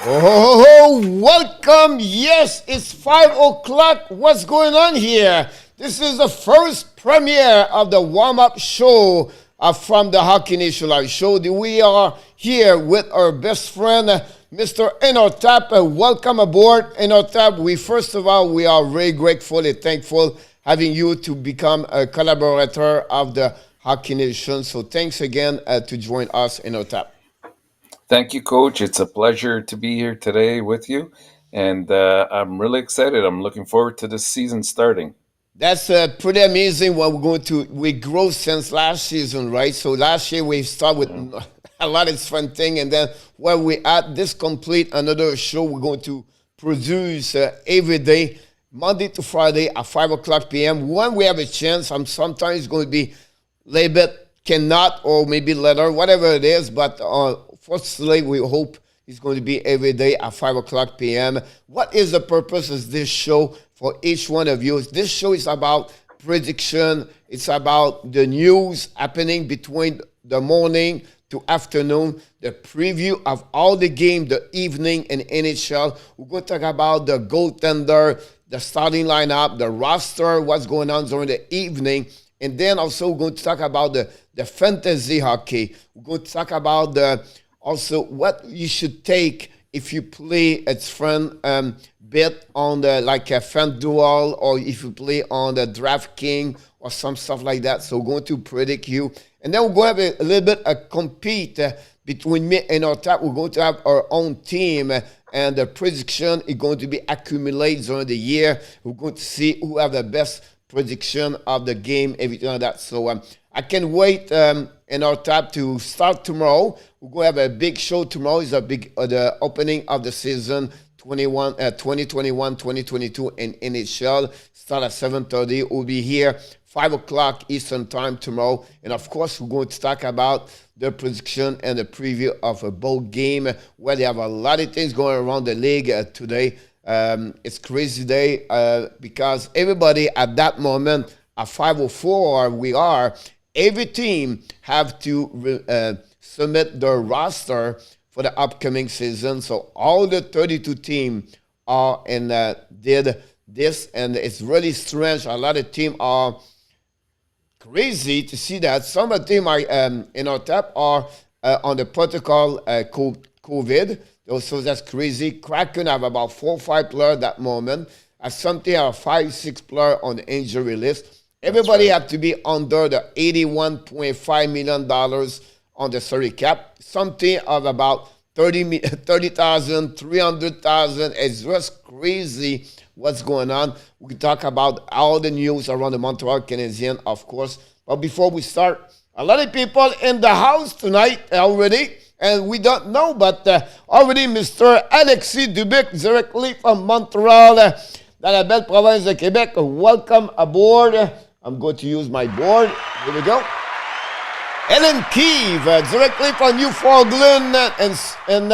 Oh, welcome. Yes, it's 5 o'clock. What's going on here? This is the first premiere of the warm-up show from the Hockey Nation Live show. We are here with our best friend, Mr. Enortap. Welcome aboard, Enortap. First of all, we are very grateful and thankful having you to become a collaborator of the Hockey Nation. So thanks again to join us, Enortap. Thank you, Coach. It's a pleasure to be here today with you, and I'm really excited. I'm looking forward to this season starting. That's pretty amazing what we grow since last season, right? So last year we started Yeah. with a lot of fun thing, and then where we at this complete another show we're going to produce every day, Monday to Friday at 5 o'clock p.m. When we have a chance, I'm sometimes going to be a little bit cannot or maybe later, whatever it is, but firstly we hope it's going to be every day at 5 o'clock p.m. What is the purpose of this show for each one of you? This show is about prediction. It's about the news happening between the morning to afternoon, the preview of all the game, the evening in NHL. We're going to talk about the goaltender, the starting lineup, the roster, what's going on during the evening. And then also we're going to talk about the fantasy hockey. We're going to talk about also what you should take if you play its friend bet on the like a fan duel, or if you play on the DraftKings or some stuff like that. So we're going to predict you. And then we're going to have a little bit of compete between me and our top. We're going to have our own team, and the prediction is going to be accumulated during the year. We're going to see who have the best prediction of the game, everything like that. So I can't wait in our tab to start tomorrow. We're going to have a big show tomorrow. It's a big the opening of the season 2021-2022 in NHL. Start at 7:30. We'll be here 5 o'clock Eastern time tomorrow. And of course, we're going to talk about the prediction and the preview of a bowl game where they have a lot of things going around the league today. It's crazy day because everybody at that moment at 5:04 we are, every team have to submit their roster for the upcoming season. So all the 32 teams are in did this, and it's really strange. A lot of teams are crazy to see that. Some of the teams are in our tap are on the protocol COVID. So that's crazy. Kraken have about 4 or 5 players at that moment. Something have 5, 6 players on the injury list. Everybody right. have to be under the $81.5 million on the salary cap. Something of about 30,000, 300,000. It's just crazy what's going on. We can talk about all the news around the Montreal Canadiens, of course. But before we start, a lot of people in the house tonight already. And we don't know, but already Mr. Alexis Dubuc, directly from Montreal, dans la belle province de Québec. Welcome aboard. I'm going to use my board. Here we go. Ellen Keeve, directly from Newfoundland and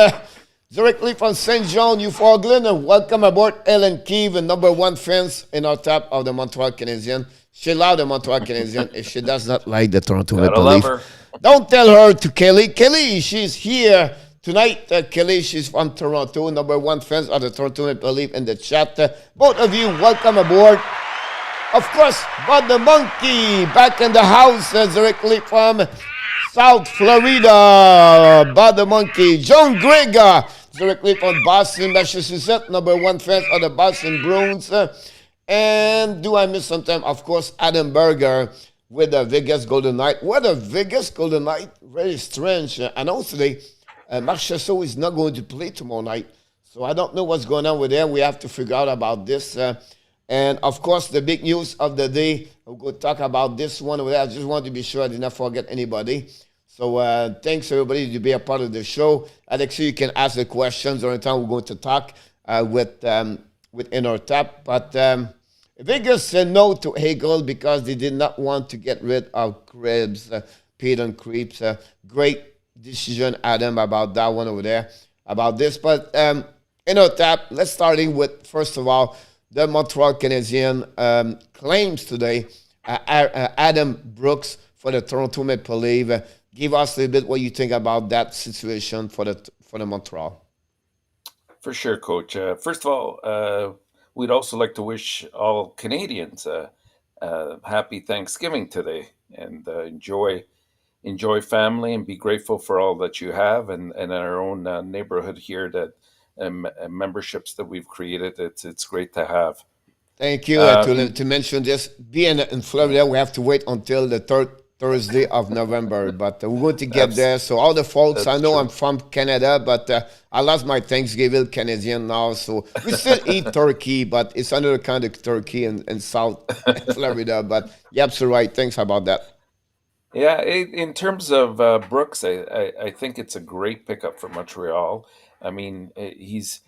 directly from St. John, Newfoundland. Welcome aboard, Ellen Keeve, number one fans in our top of the Montreal Canadiens. She loves the Montreal Canadiens. If she does not like the Toronto Gotta Maple love Leafs, her. don't tell her to Kelly. Kelly, she's here tonight. Kelly, she's from Toronto, number one fans of the Toronto Maple Leafs in the chat. Both of you, welcome aboard. Of course, Bud the Monkey back in the house directly from South Florida. Bud the Monkey. John Grega directly from Boston, Massachusetts, number one fans of the Boston Bruins. And do I miss sometime? Of course, Adam Berger with the Vegas Golden Knight. What a Vegas Golden Knight. Very strange. And also today, Marc Chasseau is not going to play tomorrow night. So I don't know what's going on with them. We have to figure out about this. And of course, the big news of the day, we'll go talk about this one over there. I just want to be sure I did not forget anybody. So thanks everybody to be a part of the show. Alexi, you can ask the questions during the time we're going to talk with Enortap. But Vegas said no to Hagel because they did not want to get rid of Krebs, Pete and Creeps. Great decision, Adam, about that one over there, about this. But Enortap, let's starting with, first of all, the Montreal Canadiens claims today Adam Brooks for the Toronto Maple Leafs. Give us a little bit what you think about that situation for the Montreal. For sure, Coach. First of all, we'd also like to wish all Canadians happy Thanksgiving today, and enjoy family and be grateful for all that you have, and our own neighborhood here that memberships that we've created. It's great to have. Thank you. Um, To mention this, being in Florida, we have to wait until the third Thursday of November, but we're going to get that's there. So all the folks, I that's know I'm true. from Canada, but I lost my Thanksgiving Canadian now, so we still eat turkey, but it's another kind of turkey in South Florida. But you're absolutely right. Thanks about that. Yeah, in terms of Brooks, I think it's a great pickup for Montreal. I mean, he's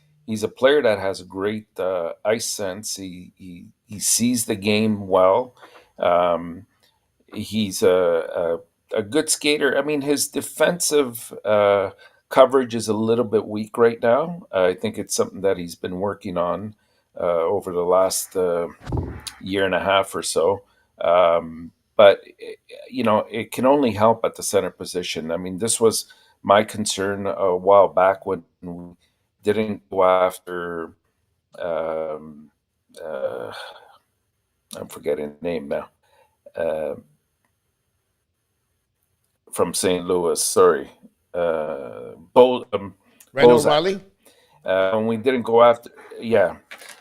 a player that has great ice sense. He sees the game well. Um, he's a good skater. I mean, his defensive coverage is a little bit weak right now. I think it's something that he's been working on over the last year and a half or so. But it can only help at the center position. I mean, this was my concern a while back when we didn't go after. Um, uh, I'm forgetting the name now. Uh, from St. Louis, sorry, Randall Bozak. Riley? And we didn't go after. Yeah,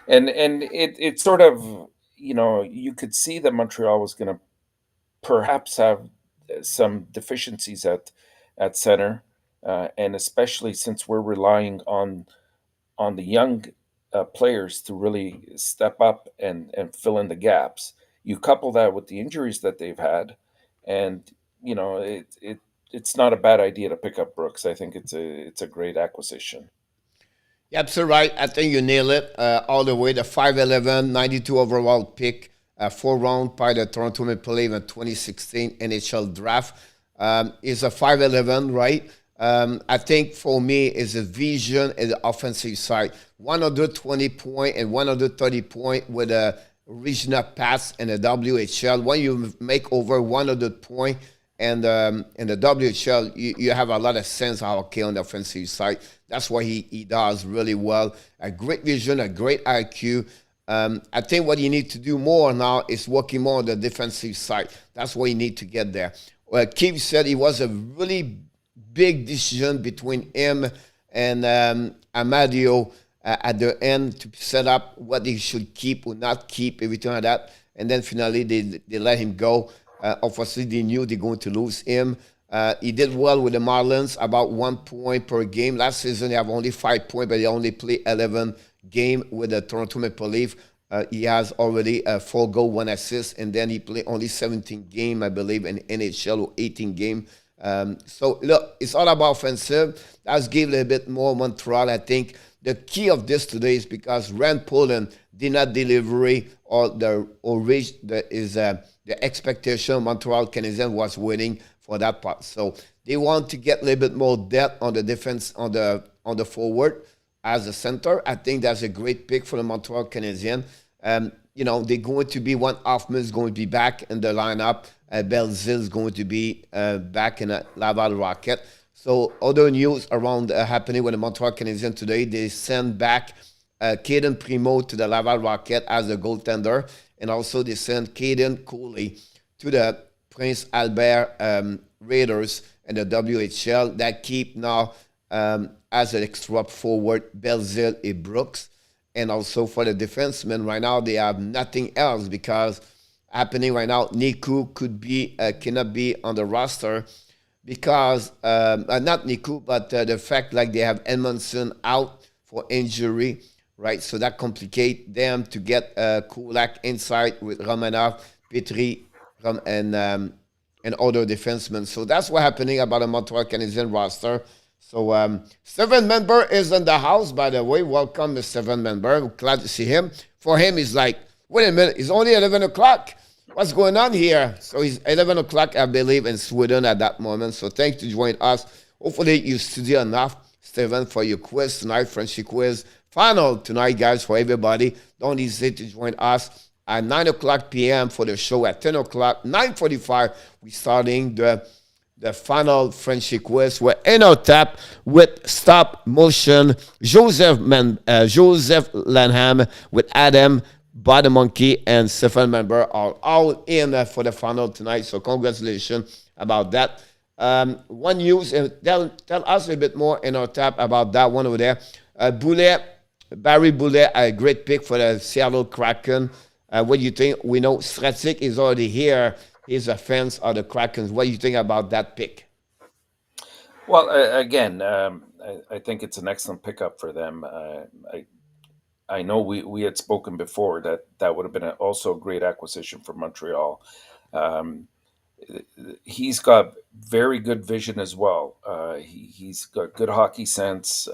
and it sort of you could see that Montreal was going to perhaps have some deficiencies at center, and especially since we're relying on the young players to really step up and fill in the gaps. You couple that with the injuries that they've had, and it's not a bad idea to pick up Brooks. I think it's a great acquisition. You're absolutely right. I think you nail it all the way. The 5'11", 92 overall pick, 4 round by the Toronto Maple Leafs in 2016 NHL draft. Is a 5'11", right? I think for me is a vision in the offensive side. 120 point and 130 point with a regional pass in the WHL. When you make over 100 point and in the WHL, you have a lot of sense of hockey on the offensive side. That's what he does really well. A great vision, a great IQ. I think what you need to do more now is working more on the defensive side. That's what you need to get there. Well, Keith said it was a really big decision between him and Amadio at the end to set up what he should keep or not keep, everything like that. And then finally they let him go. Obviously, they knew they're going to lose him. He did well with the Marlins, about 1 point per game. Last season, he have only 5 points, but he only played 11 game with the Toronto Maple Leafs. He has already 4 goal, 1 assist, and then he played only 17 game, I believe, in NHL or 18 game. So, look, it's all about offensive. Let's give a little bit more Montreal. I think the key of this today is because Rand Poland did not deliver or reach the expectation Montreal Canadiens was waiting for that part. So they want to get a little bit more depth on the defense on the forward as a center. I think that's a great pick for the Montreal Canadiens. They're going to be one Hoffman is going to be back in the lineup. Belzil is going to be back in the Laval Rocket. So other news around happening with the Montreal Canadiens today, they send back Caden Primo to the Laval Rocket as a goaltender. And also they send Caden Cooley to the Prince Albert Raiders in the WHL that keep now as an extra forward Belzil and Brooks. And also for the defensemen, right now they have nothing else because happening right now, Niku cannot be on the roster because, not Niku, but the fact like they have Edmondson out for injury, right? So that complicate them to get Kulak inside with Romanov, Petri, and other defensemen. So that's what's happening about the Montreal Canadiens roster. So Steven Member is in the house, by the way. Welcome, Mr. Steven Member. Glad to see him. For him, he's like, wait a minute, it's only 11 o'clock. What's going on here? So it's 11 o'clock, I believe, in Sweden at that moment. So thanks to join us. Hopefully you study enough, Steven, for your quiz tonight, Frenchy quiz. Final tonight, guys, for everybody. Don't hesitate to join us at 9 o'clock p.m. for the show at 10 o'clock. 9:45, we're starting the the final Frenchy quiz with Enortap with stop motion, Joseph Lanham with Adam, Body Monkey, and Stephen Member are all in for the final tonight. So congratulations about that. One news, tell us a bit more in our tap about that one over there. Barry Boulet, a great pick for the Seattle Kraken. What do you think? We know Stratic is already here. He's a fan of the Krakens. What do you think about that pick? Well, again, I think it's an excellent pickup for them. I know we had spoken before that would have been also a great acquisition for Montreal. Um, he's got very good vision as well. He's got good hockey sense.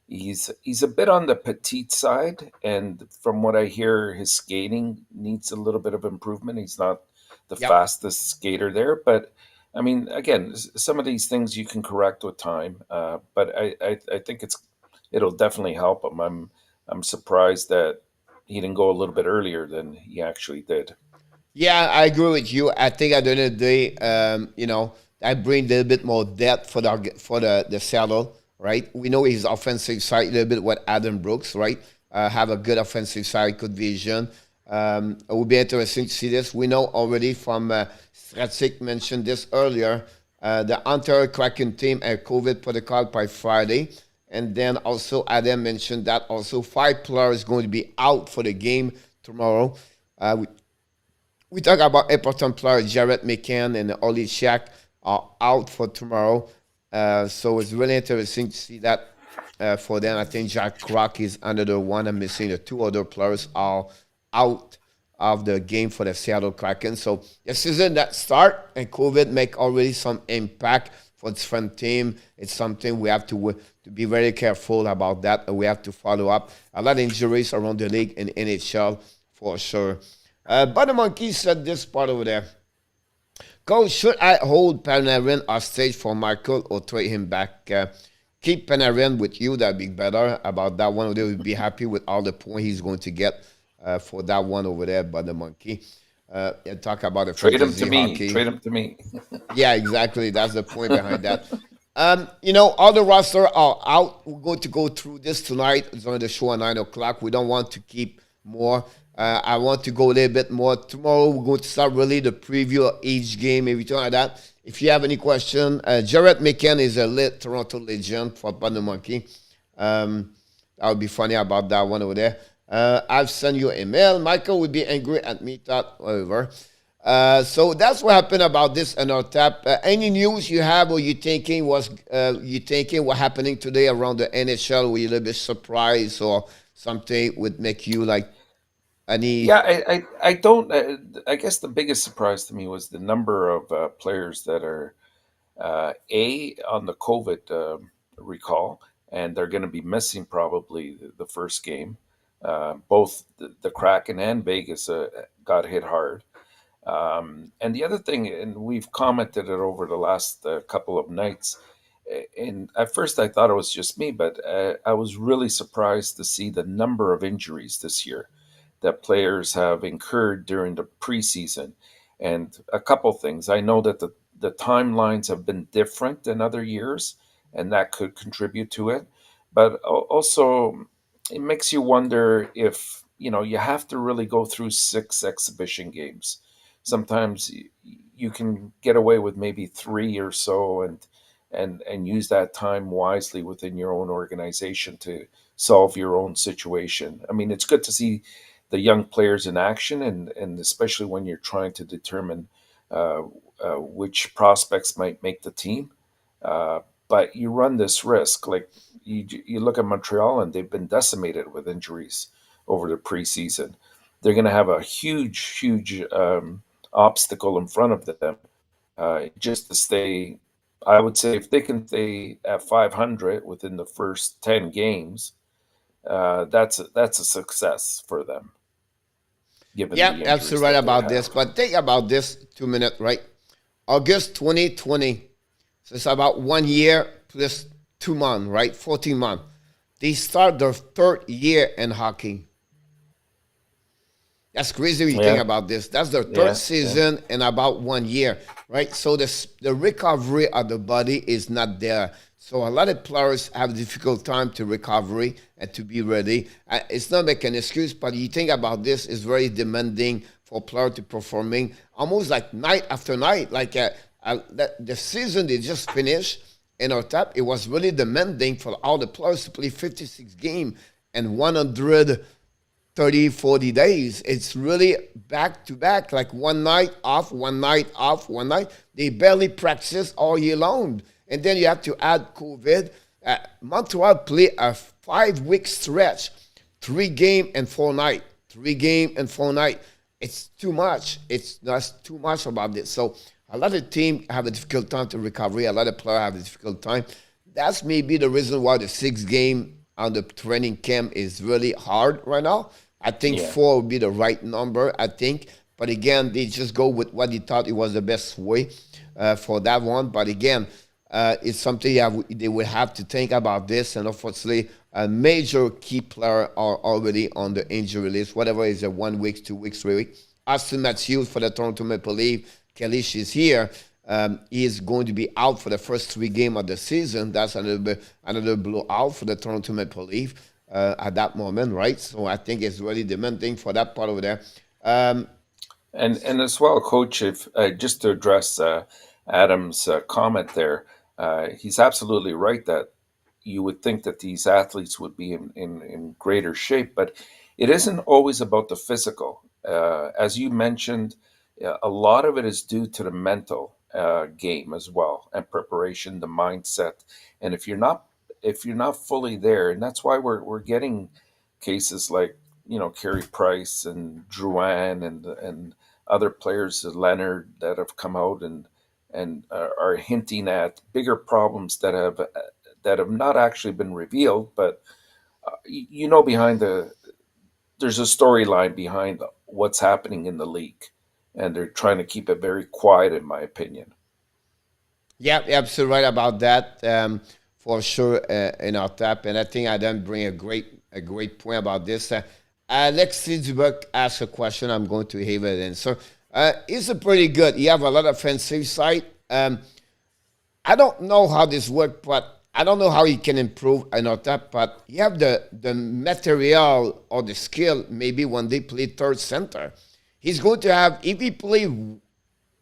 He's a bit on the petite side, and from what I hear, his skating needs a little bit of improvement. He's not the Yep. fastest skater there, but I mean, again, some of these things you can correct with time. But I think it'll definitely help him. I'm surprised that he didn't go a little bit earlier than he actually did. Yeah, I agree with you. I think at the end of the day, I bring a little bit more depth for the Seattle, right? We know his offensive side a little bit what Adam Brooks, right? Have a good offensive side, good vision. It will be interesting to see this. We know already from Stratic mentioned this earlier. The entire Kraken team a COVID protocol by Friday. And then also Adam mentioned that also 5 players going to be out for the game tomorrow. We talk about important players, Jared McCann and Oli Shack are out for tomorrow. So it's really interesting to see that for them. I think Jack Kroc is another one. I'm missing the 2 other players are out of the game for the Seattle Kraken. So the season that start and COVID make already some impact for different team. It's something we have to be very careful about that. We have to follow up. A lot of injuries around the league in NHL for sure. But the Monkey said this part over there. Coach, should I hold Panarin hostage for Michael or trade him back? Keep Panarin with you. That'd be better. About that one, they would be happy with all the points he's going to get for that one over there. But the Monkey, and talk about the Trade him to fantasy me. hockey. Trade him to me. Yeah, exactly. That's the point behind that. All the roster are out. We're going to go through this tonight. It's on the show at 9 o'clock. We don't want to keep more. I want to go a little bit more. Tomorrow, we're going to start really the preview of each game, everything like that. If you have any question, Jared McCann is a Toronto legend for Thunder Monkey. That would be funny about that one over there. I've sent you an email. Michael would be angry at me, whatever. So that's what happened about this Enortap. Any news you have or you thinking what happening today around the NHL? Were you a little bit surprised or something would make you like any? Yeah, I don't. I guess the biggest surprise to me was the number of players that are on the COVID recall, and they're going to be missing probably the first game. Both the Kraken and Vegas got hit hard. And the other thing, and we've commented it over the last couple of nights, and at first I thought it was just me, but I was really surprised to see the number of injuries this year that players have incurred during the preseason. And a couple things. I know that the timelines have been different than other years, and that could contribute to it. But also, it makes you wonder if, you have to really go through 6 exhibition games. Sometimes you can get away with maybe 3 or so and use that time wisely within your own organization to solve your own situation. I mean, it's good to see the young players in action, and especially when you're trying to determine uh, which prospects might make the team. Uh, but you run this risk. Like you look at Montreal, and they've been decimated with injuries over the preseason. They're going to have a huge obstacle in front of them just to stay. I would say if they can stay at 500 within the first 10 games, that's a success for them, given Yeah, the injuries absolutely right that they about this. have. But think about this 2 minutes, right? August 2020. So it's about 1 year plus 2 months, right? 14 months. They start their third year in hockey. That's crazy when you think Yeah, about this. That's their third yeah, yeah, season in about 1 year, right? So the recovery of the body is not there. So a lot of players have a difficult time to recovery and to be ready. It's not like an excuse, but you think about this, it's very demanding for player to performing almost like night after night. Like the season they just finished in our tap, it was really demanding for all the players to play 56 games and 100 30, 40 days. It's really back to back, like one night off, one night off, one night. They barely practice all year long. And then you have to add COVID. Montreal play a 5 week stretch, 3 game and 4 night, 3 game and 4 night. It's too much. It's just too much about this. So a lot of teams have a difficult time to recovery. A lot of players have a difficult time. That's maybe the reason why the 6 game on the training camp is really hard right now. I think yeah. 4 would be the right number, I think. But again, they just go with what they thought it was the best way for that one. But again, it's something they will have to think about this. And unfortunately, a major key player are already on the injury list, whatever is a 1 week, 2 weeks, 3 weeks. Austin Matthews for the Toronto Maple Leafs. Kalish is here. He is going to be out for the first 3 games of the season. That's another blowout for the Toronto Maple Leafs at that moment, right? So I think it's really demanding for that part over there. Um, And as well, Coach, if just to address Adam's comment there, he's absolutely right that you would think that these athletes would be in greater shape, but it isn't always about the physical. As you mentioned, a lot of it is due to the mental game as well, and preparation, the mindset. And if you're not fully there, and that's why we're getting cases like Carey Price and Drouin and other players, Leonard, that have come out and are hinting at bigger problems that have not actually been revealed, but behind there's a storyline behind what's happening in the league, and they're trying to keep it very quiet, in my opinion. yeah, you're absolutely right about that, for sure, in our tap. And I think Adam bring a great point about this. Alexis Dubuc asked a question. I'm going to have it answer. It's a pretty good. You have a lot of offensive side. I don't know how this works, but I don't know how he can improve and all that. But you have the material or the skill. Maybe when they play third center, he's going to have. If he play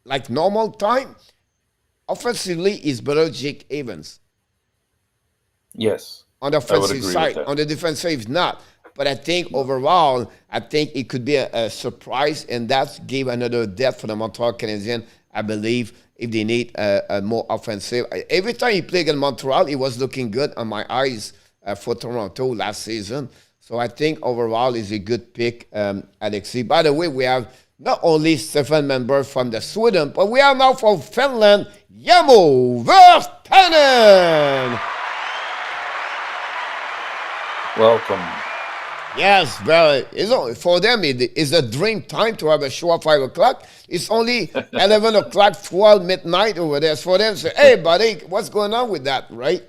like normal time, offensively, is better Jake Evans Yes, on the I would offensive agree with side. that. On the defensive, not. But I think overall, I think it could be a surprise, and that gave another depth for the Montreal Canadiens, I believe, if they need a more offensive. Every time he played in Montreal, he was looking good on my eyes for Toronto last season. So I think overall is a good pick, Alexi. By the way, we have not only Stefan member from the Sweden, but we are now from Finland, Jamo Virtanen. Welcome. Yes, very. For them, it's a dream time to have a show at 5 o'clock. It's only 11 o'clock, 12 midnight over there. So for them, say, hey, buddy, what's going on with that, right?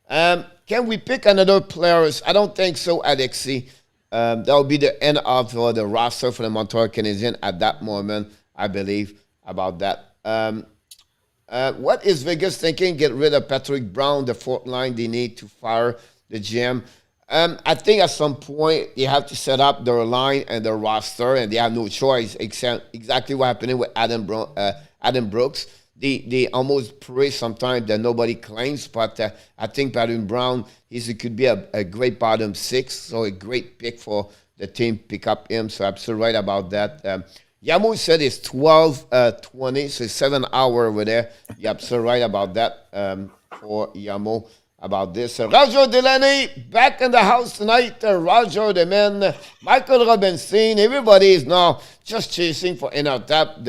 Can we pick another players? I don't think so, Alexi. That will be the end of the roster for the Montreal Canadiens at that moment, I believe, about that. What is Vegas thinking? Get rid of Patrick Brown, the fourth line. They need to fire the GM. I think at some point they have to set up their line and their roster, and they have no choice except exactly what happened with Adam Brooks. They almost pray sometimes that nobody claims, but I think Patrick Brown he could be a great bottom six, so a great pick for the team pick up him. So I'm absolutely right about that. Yamo said it's 12:20, so 7 hours over there. You're absolutely right about that, for Yamo about this. Roger Delaney back in the house tonight. Roger, the man, Michael Robinson, everybody is now just chasing for Enortap.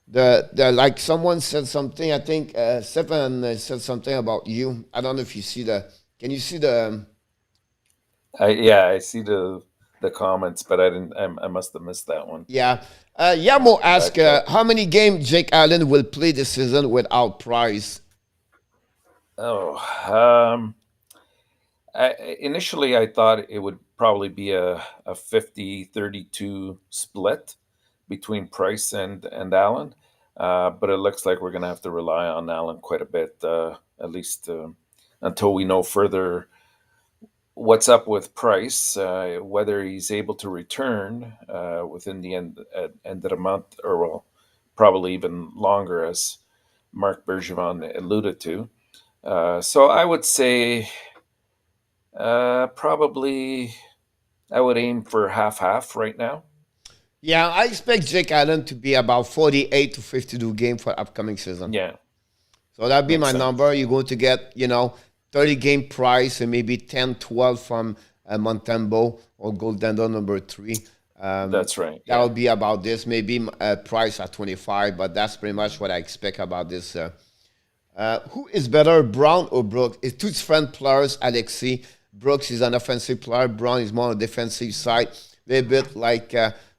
The like someone said something. I think Stefan said something about you. I don't know if you see the. Can you see the? I see the comments, but I didn't. I must have missed that one. Yeah. Yamo asked Back check. how many games Jake Allen will play this season without Price. Oh, Initially, I thought it would probably be a 50-32 split between Price and Allen, but it looks like we're going to have to rely on Allen quite a bit, at least until we know further what's up with Price, whether he's able to return within the end of the month, or well, probably even longer, as Marc Bergevin alluded to. So I would say probably I would aim for half half right now. Yeah, I expect Jake Allen to be about 48 to 52 game for upcoming season. Yeah, So that'd be makes my sense. number. You're going to get, 30 game price and maybe 10, 12 from Montembeau or Goaltender number three. That's right. That Yeah, would be about this. Maybe price at 25, but that's pretty much what I expect about this. Who is better, Brown or Brooks? It's two different players, Alexi. Brooks is an offensive player. Brown is more on the defensive side. They're a bit like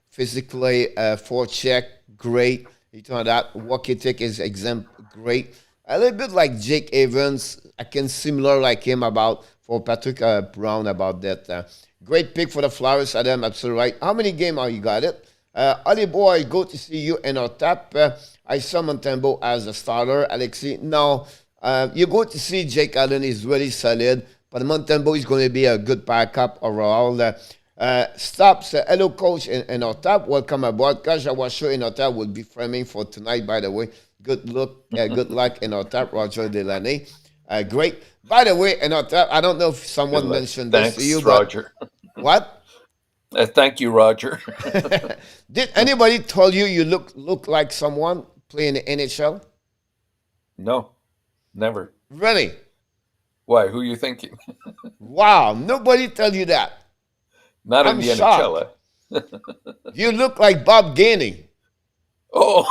physically forecheck, great. You know that. Walk ethic is exempt, great. A little bit like Jake Evans. I can similar like him about for Patrick Brown about that. Great pick for the Flowers, Adam. Absolutely right. How many game are you got it? Ali boy, go to see you in our tap. I saw Montembeau as a starter. Alexi, no. You go to see Jake Allen is really solid, but Montembeau is going to be a good backup overall. Stops. Hello, coach in our tap. Welcome aboard. Gosh, I was sure in our tap will be framing for tonight. By the way, good luck in our tap, Roger Delaney. Great. By the way, in our tap, I don't know if good someone luck. mentioned this to you, Thanks, but Roger. what? Thank you, Roger. Did anybody tell you you look like someone playing the NHL? No, never. Really? Why? Who are you thinking? Wow, nobody tell you that. Not in I'm the NHL. shocked. You look like Bob Gainey. Oh,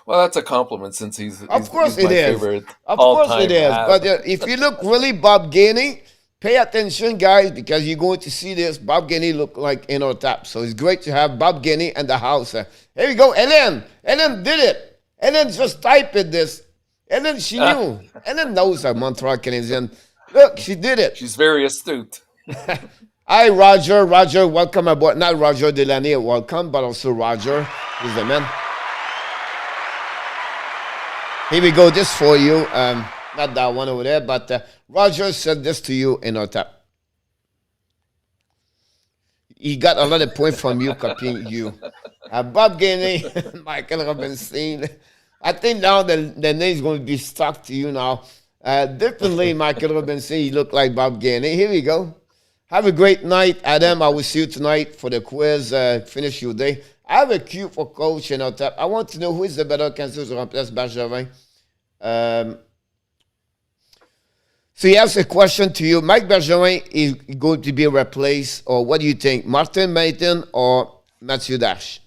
well, that's a compliment since Of course he's it my is. favorite Of all course it time is. Av. But if you look really Bob Gainey, pay attention, guys, because you're going to see this. Bob Gainey look like Enortap. So it's great to have Bob Gainey in the house. Here we go. Ellen. Ellen did it. Ellen just typed this. Ellen, she knew. Ellen knows a Montreal Canadian. Look, she did it. She's very astute. Hi, Roger. Roger, welcome aboard. Not Roger Delaney, welcome, but also Roger. He's the man. Here we go. This for you. Not that one over there, but Roger said this to you in our tap. He got a lot of points from you copying you. Bob Gainey, Michael Robinson. I think now the name is going to be stuck to you now. Definitely, Michael Robinson. You look like Bob Gainey. Here we go. Have a great night, Adam. I will see you tonight for the quiz. Finish your day. I have a cue for Coach and Enortap. I want to know who is the better candidate to remplace Bergevin. So he has a question to you. Mike Bergevin is going to be replaced, or what do you think? Martin Maton or Mathieu Dash?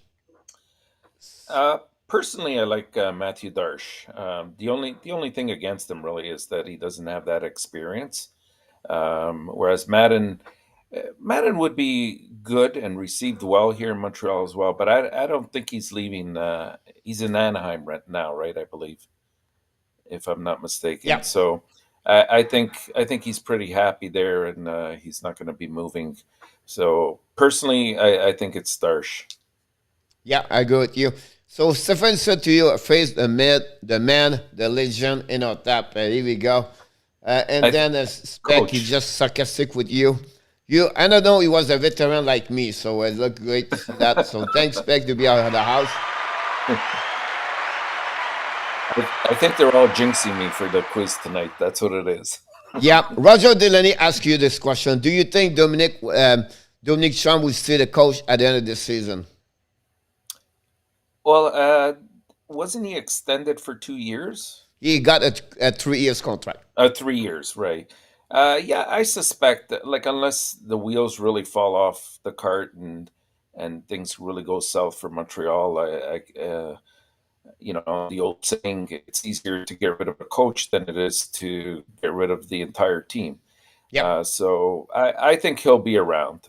Personally, I like Matthew Darsh. The only thing against him really is that he doesn't have that experience. Whereas Madden would be good and received well here in Montreal as well, but I don't think he's leaving. He's in Anaheim right now, right? I believe, if I'm not mistaken. Yeah. So I think he's pretty happy there, and he's not going to be moving. So personally, I think it's Starsh. Yeah, I agree with you. So Stefan said to you, face the man, the legend in our tap. Here we go. And I then Spec, he's Coach. just sarcastic with you. I don't know, he was a veteran like me, so it looked great to see that. So thanks, Spec, to be out of the house. I think they're all jinxing me for the quiz tonight. That's what it is. Yeah, Roger Delaney asked you this question. Do you think Dominic Trump will stay the coach at the end of the season? Well, wasn't he extended for 2 years? He got a 3 years contract. 3 years, right? Yeah, I suspect that, like, unless the wheels really fall off the cart and things really go south for Montreal, the old saying, it's easier to get rid of a coach than it is to get rid of the entire team. Yep. So I think he'll be around.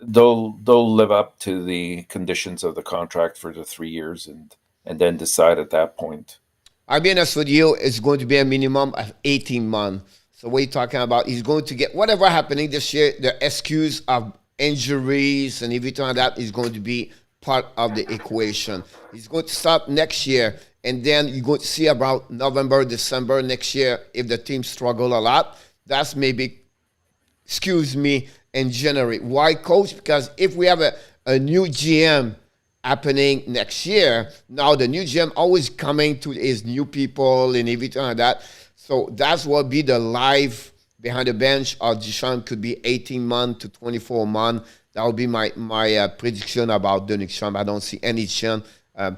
They'll live up to the conditions of the contract for the 3 years and then decide at that point. I'll be honest with you, it's going to be a minimum of 18 months. So what you're talking about, he's going to get whatever happening this year, the excuse of injuries and everything like that is going to be part of the equation. He's going to start next year, and then you're going to see about November, December next year, if the team struggle a lot, that's maybe, excuse me, in January. Why, coach? Because if we have a new GM happening next year, now the new GM always coming to his new people and everything like that. So that's what be the live behind the bench of Deschamps could be 18 months to 24 months. That would be my prediction about Denis Deschamps. I don't see any chance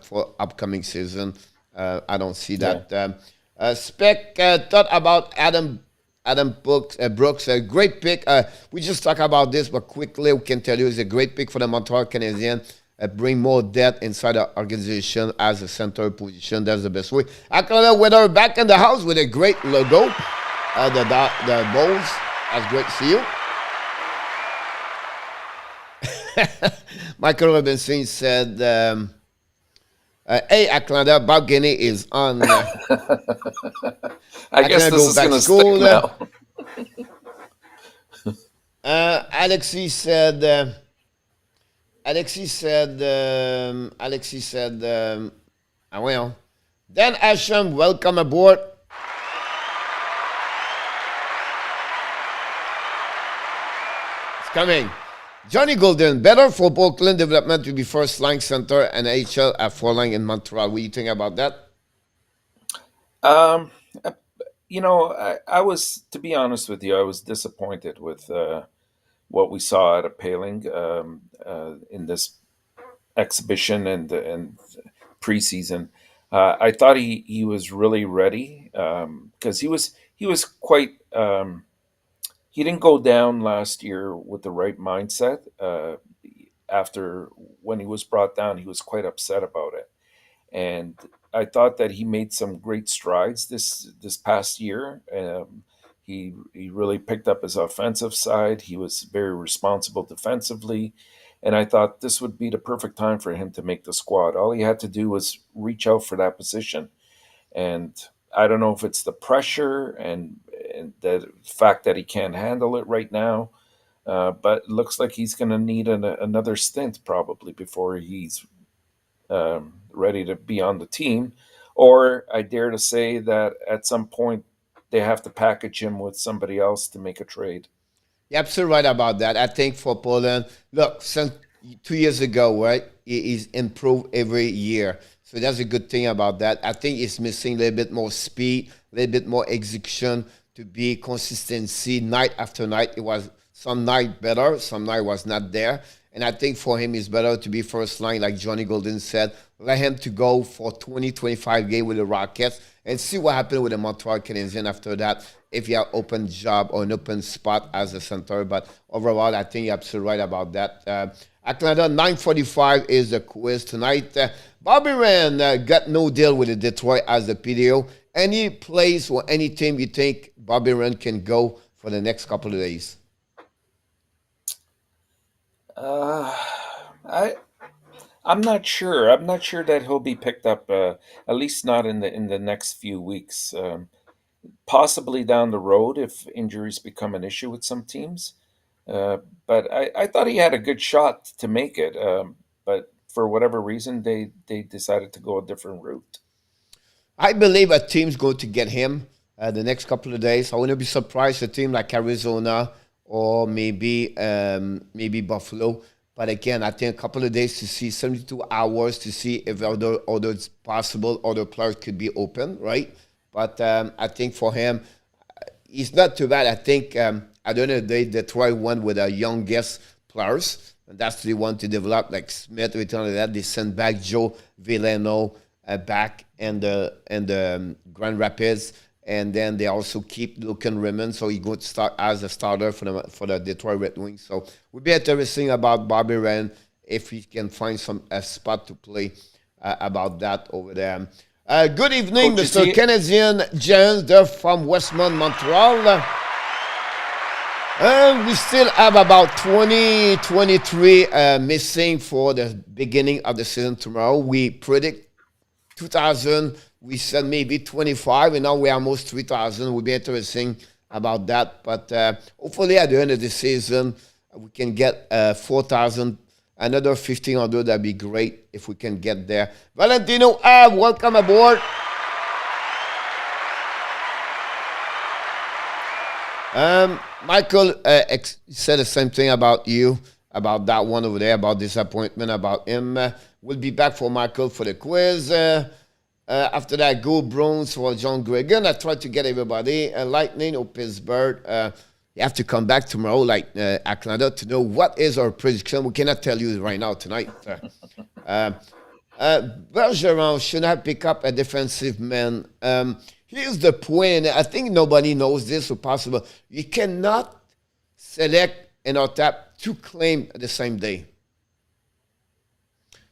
for upcoming season. I don't see that. Spec thought about Adam Brooks, a great pick. We just talked about this, but quickly we can tell you it's a great pick for the Montreal Canadiens. Bring more depth inside the organization as a center position. That's the best way. Akala Weather back in the house with a great logo. The Bulls. That's great to see you. Michael Robinson said, hey, Atlanta, Bob Guinea is on. I guess this is going to stick now. Alexi said, well, Dan Asham, welcome aboard. It's coming. Johnny Golden, better for Oakland development to be first line center and AHL at four line in Montreal. What do you think about that? I was, to be honest with you, I was disappointed with what we saw out of Paling in this exhibition and preseason. I thought he was really ready because he was quite. He didn't go down last year with the right mindset. After when he was brought down, he was quite upset about it, and I thought that he made some great strides this past year. He really picked up his offensive side. He was very responsible defensively, and I thought this would be the perfect time for him to make the squad. All he had to do was reach out for that position, and I don't know if it's the pressure and the fact that he can't handle it right now, but it looks like he's going to need another stint probably before he's ready to be on the team. Or I dare to say that at some point they have to package him with somebody else to make a trade. You're absolutely right about that. I think for Poland, look, since 2 years ago, right, he's improved every year. So that's a good thing about that. I think he's missing a little bit more speed, a little bit more execution to be consistency night after night. It was some night better, some night was not there. And I think for him, it's better to be first line, like Johnny Golden said. Let him to go for 20, 25 games with the Rockets and see what happened with the Montreal Canadiens after that, if you have open job or an open spot as a center. But overall, I think you're absolutely right about that. Atlanta, 9:45 is the quiz tonight. Bobby Rand got no deal with the Detroit as the PDO. Any place or any team you think Bobby Rand can go for the next couple of days? I'm not sure. I'm not sure that he'll be picked up. At least not in the next few weeks. Possibly down the road if injuries become an issue with some teams. But I thought he had a good shot to make it. But for whatever reason, they decided to go a different route. I believe a team's going to get him the next couple of days. I wouldn't be surprised a team like Arizona or maybe Buffalo. But again, I think a couple of days to see, 72 hours to see if other possible other players could be open, right? But I think for him, it's not too bad. I think at the end of the day, Detroit won with a youngest players, and that's what they want to develop, like Smith, everything like that. They send back Joe Villano back in the Grand Rapids, and then they also keep Lucan Raymond, so he's going to start as a starter for the Detroit Red Wings. So it would be interesting about Bobby Rand if he can find a spot to play about that over there. Good evening, Coach, Mr. Canadian James. They're from Westmont, Montreal. We still have about 23 missing for the beginning of the season tomorrow. We predict 2,000 we said maybe 25, and now we're almost 3,000. We'll be interesting about that. But hopefully at the end of the season, we can get 4,000, another 1,500. That'd be great if we can get there. Valentino, welcome aboard. Michael said the same thing about you, about that one over there, about disappointment about him. We'll be back for Michael for the quiz. After that, go Browns for John Gregan. I tried to get everybody. Lightning or Pittsburgh. You have to come back tomorrow, like Atlanta, to know what is our prediction. We cannot tell you right now tonight. Bergeron should not pick up a defensive man. Here's the point. I think nobody knows this or possible. You cannot select Enortap to claim the same day.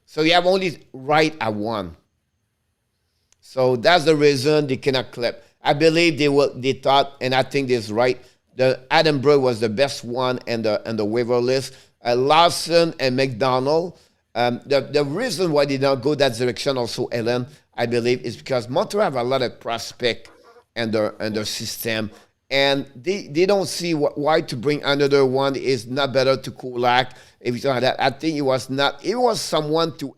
So you have only right at one. So that's the reason they cannot clip. I believe they thought, and I think this is right, the Adam Brooks was the best one in the waiver list. Larson and McDonald. The reason why they don't go that direction also, Ellen, I believe, is because Montreal have a lot of prospect in their system, and they don't see why to bring another one is not better to Kulak. Everything like that. I think it was someone to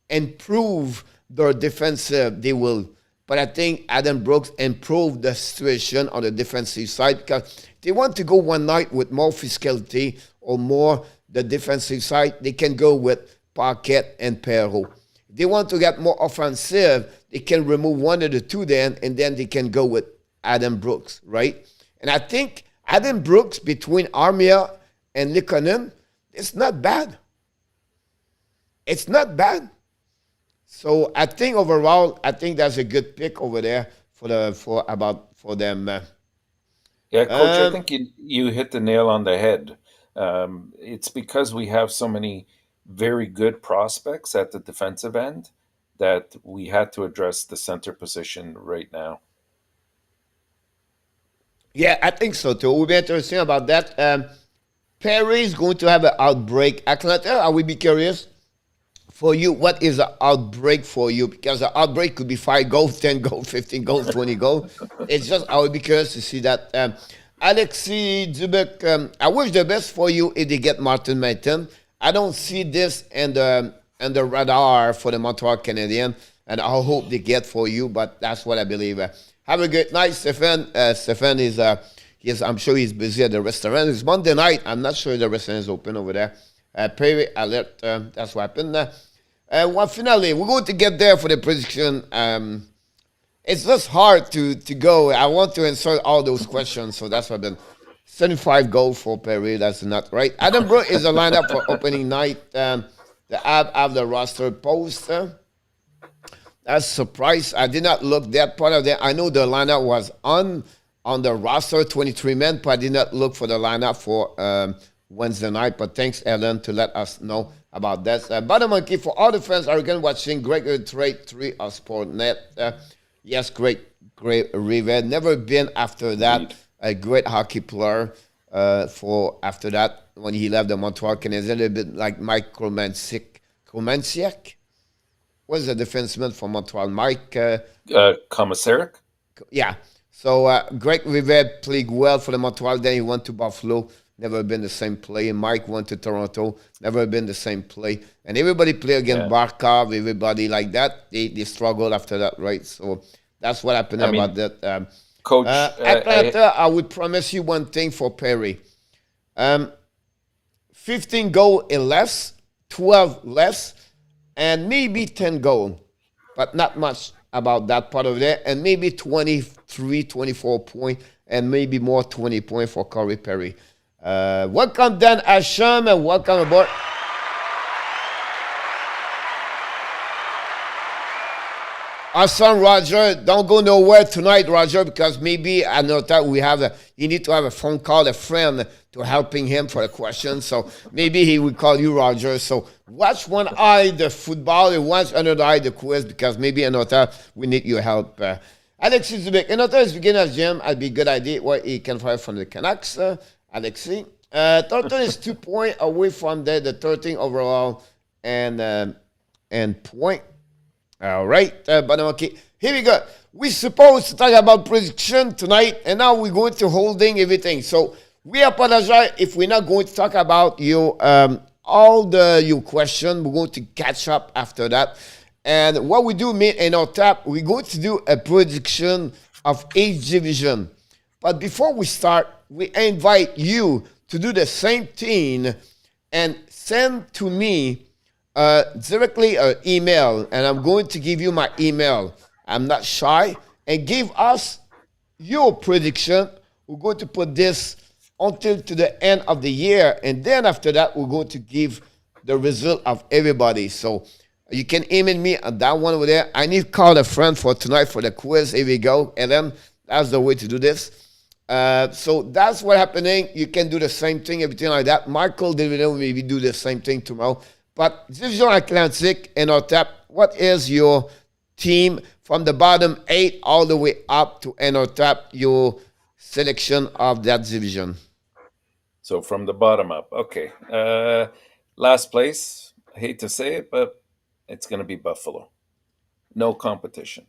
improve their defensive. They will. But I think Adam Brooks improved the situation on the defensive side because they want to go one night with more physicality or more the defensive side. They can go with Paquette and Perrault. They want to get more offensive. They can remove one of the two then, and then they can go with Adam Brooks, right? And I think Adam Brooks between Armia and Likonen, it's not bad. It's not bad. So I think overall, I think that's a good pick over there for them. Yeah, Coach, I think you hit the nail on the head. It's because we have so many very good prospects at the defensive end that we had to address the center position right now. Yeah, I think so too. We'll be interesting about that. Perry is going to have an outbreak. Atlanta, I will be curious. For you, what is an outbreak for you? Because an outbreak could be 5 goals, 10 goals, 15 goals, 20 goals. It's just, I would be curious to see that. Alexis Dubek, I wish the best for you if they get Martin Maton. I don't see this in the radar for the Montreal Canadiens, and I hope they get for you, but that's what I believe. Have a good night, Stefan. Stefan is, I'm sure he's busy at the restaurant. It's Monday night. I'm not sure the restaurant is open over there. Perry alert, that's what happened. Well, finally, we're going to get there for the prediction. It's just hard to go. I want to insert all those questions, so that's what I've been. 75 goals for Perry, that's not right. Adam Brooks is a lineup for opening night. The app have the roster post. That's a surprise. I did not look that part of that. I know the lineup was on the roster, 23 men, but I did not look for the lineup for Wednesday night. But thanks, Ellen, to let us know about that. Bottom monkey, for all the fans again watching Gregory Trade 3 of Sportnet. Yes, great Rivet. Never been after that. A great hockey player for after that when he left the Montreal Canadiens. A little bit like Mike Komensiak. What's the defenseman for Montreal? Mike? Commissaric? Yeah. So Greg Rivet played well for the Montreal. Then he went to Buffalo. Never been the same play. Mike went to Toronto. Never been the same play. And everybody play against Barkov. Everybody like that. They struggled after that, right? So that's what happened about that. Coach, Atlanta, I would promise you one thing for Perry. 15 goal or less, 12 less, and maybe 10 goal. But not much about that part of there. And maybe 23, 24 points, and maybe more 20 points for Corey Perry. Welcome, Dan Asham, and welcome aboard. Our son Roger, don't go nowhere tonight, Roger, because maybe I know that you need to have a phone call, a friend to helping him for a question. So maybe he will call you, Roger. So watch one eye the football and watch another eye the quiz, because maybe Enortap we need your help. Alexis Zubik, Enortap is beginning as GM. I'd be a good idea where he can fight from the Canucks. Alexis. Thornton is 2 points away from the 13 overall and point. All right, but okay. Here we go. We're supposed to talk about prediction tonight, and now we're going to holding everything. So we apologize if we're not going to talk about your all the your question. We're going to catch up after that. And what we do, me and our tap, we're going to do a prediction of each division. But before we start, we invite you to do the same thing and send to me directly an email, and I'm going to give you my email. I'm not shy, and give us your prediction. We're going to put this until to the end of the year, and then after that, we're going to give the result of everybody. So you can email me on that one over there. I need to call a friend for tonight for the quiz. Here we go, and then that's the way to do this. So that's what happening. You can do the same thing, everything like that. Michael did maybe do the same thing tomorrow. But Division Atlantic and Enortap, what is your team from the bottom 8 all the way up to Enortap, your selection of that division? So from the bottom up, okay. Last place. I hate to say it, but it's going to be Buffalo. No competition.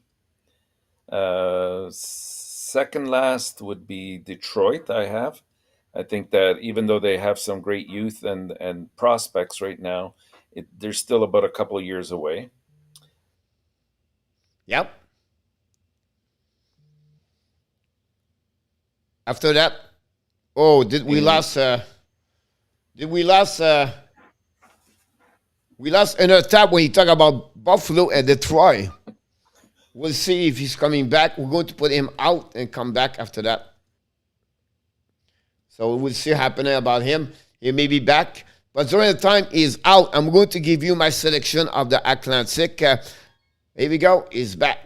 Second last would be Detroit. I think that even though they have some great youth and prospects right now, they're still about a couple of years away. Yep. After that, oh, did we In lose? Did we lose? We lost Enortap when you talk about Buffalo and Detroit. We'll see if he's coming back. We're going to put him out and come back after that. So we'll see happening about him. He may be back. But during the time he's out, I'm going to give you my selection of the Atlantic. Here we go. He's back.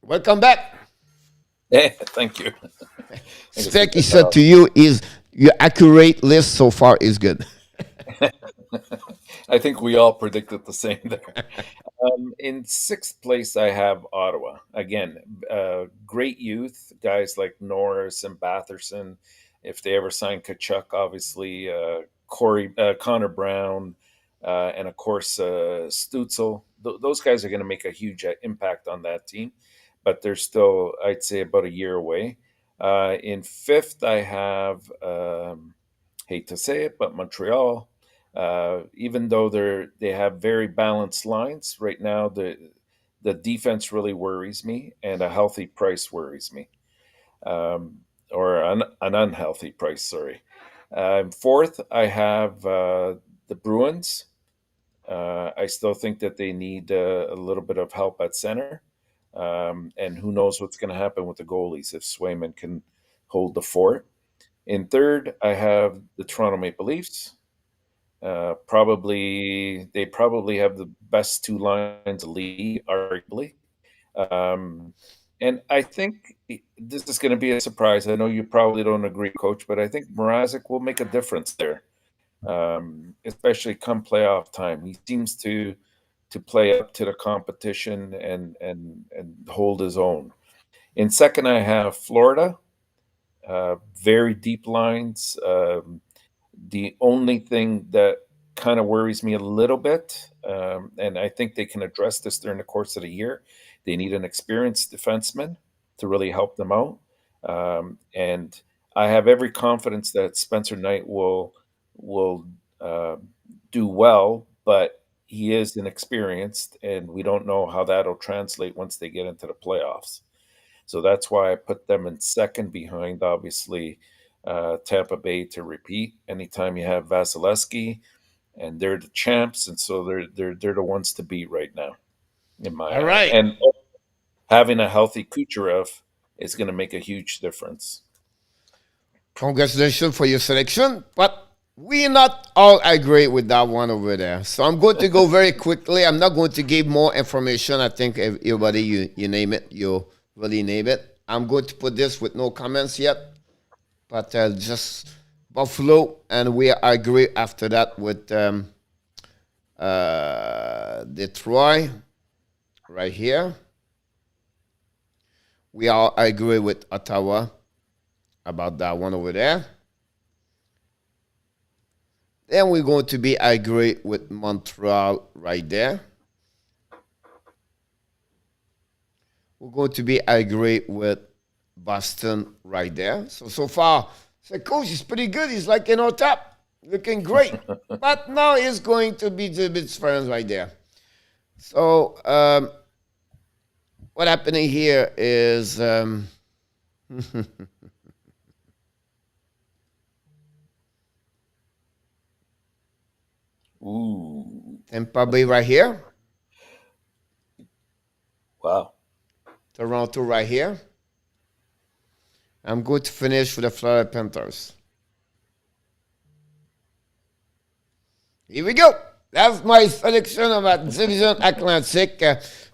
Welcome back. Thank you. Spec, he said to you, is your accurate list so far is good. I think we all predicted the same there. In sixth place, I have Ottawa. Again, great youth, guys like Norris and Batherson. If they ever sign Kachuk, obviously, Connor Brown, and of course, Stutzel. Those guys are going to make a huge impact on that team, but they're still, I'd say, about a year away. In fifth, I have, hate to say it, but Montreal. Even though they have very balanced lines right now, the defense really worries me, and a healthy price worries me, or an unhealthy price. Sorry. Fourth, I have the Bruins. I still think that they need a little bit of help at center, and who knows what's going to happen with the goalies if Swayman can hold the fort. In third, I have the Toronto Maple Leafs. They probably have the best two lines of the league, arguably. Um, and I think this is going to be a surprise. I know you probably don't agree, Coach, but I think Mrazek will make a difference there, especially come playoff time. He seems to play up to the competition and hold his own. In second, I have Florida. Very deep lines. The only thing that kind of worries me a little bit, and I think they can address this during the course of the year, they need an experienced defenseman to really help them out. And I have every confidence that Spencer Knight will uh, do well, but he is inexperienced, and we don't know how that'll translate once they get into the playoffs. So that's why I put them in second behind, obviously, Tampa Bay to repeat. Anytime you have Vasilevsky, and they're the champs, and so they're the ones to beat right now, in my All eye. right. And having a healthy Kucherov is going to make a huge difference. Congratulations for your selection, but we not all agree with that one over there. So I'm going to go very quickly. I'm not going to give more information. I think everybody, you name it, you really name it. I'm going to put this with no comments yet, but just Buffalo, and we agree after that with Detroit right here. We all agree with Ottawa about that one over there. Then we're going to be agree with Montreal right there. We're going to be agree with Boston right there. So far, the coach is pretty good. He's like Enortap, looking great. But now he's going to be the bit friends right there. So what happening here is Ooh, Tampa Bay right here, wow. Toronto right here. I'm going to finish with the Florida Panthers. Here we go. That's my selection of a Division Atlantic.